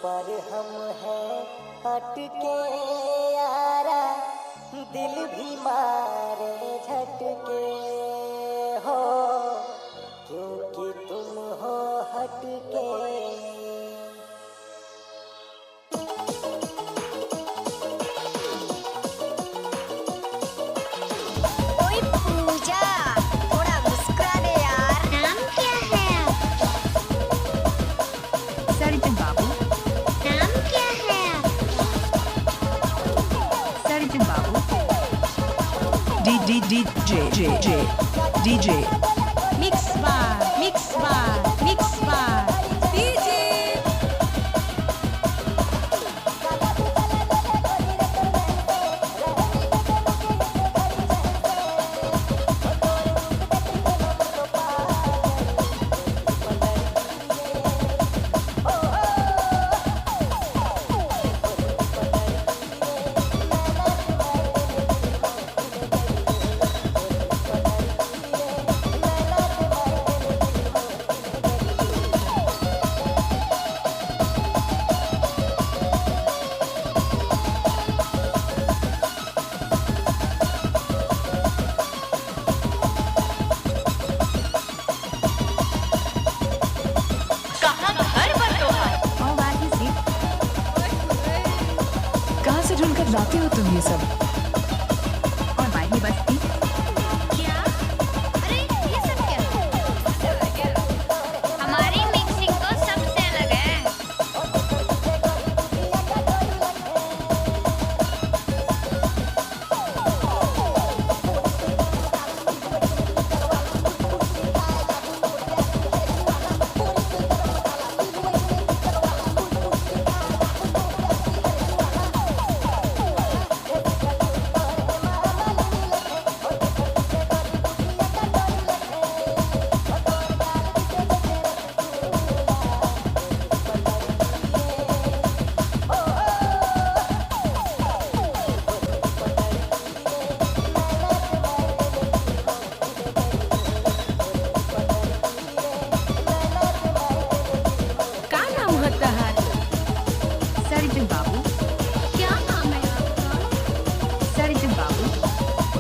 पर हम हैं अटके यारा, दिल भी मारे झटके हो, क्योंकि तुम हो हटके। ओए पूजा, थोड़ा मुस्कुरा दे यार। नाम क्या है? सरजन बाबू। नाम क्या है? सरजन बाबू। DJ मिक्स बार डीजे। कहाँ से ढूंढकर लाते हो तुम ये सब? और माही बस्ती? क्या? अरे ये सब क्या? हमारी मिक्सिंग तो सबसे अलग है। क्या नाम होता है? सरजन बाबू। क्या नाम है आपका? सरजन बाबू।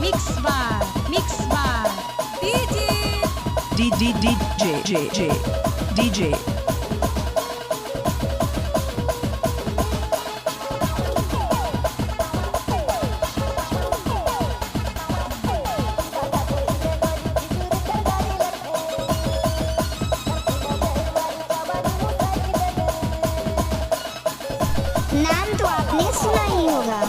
मिक्स बार डीजे। DJ नाम तो आपने सुना ही होगा।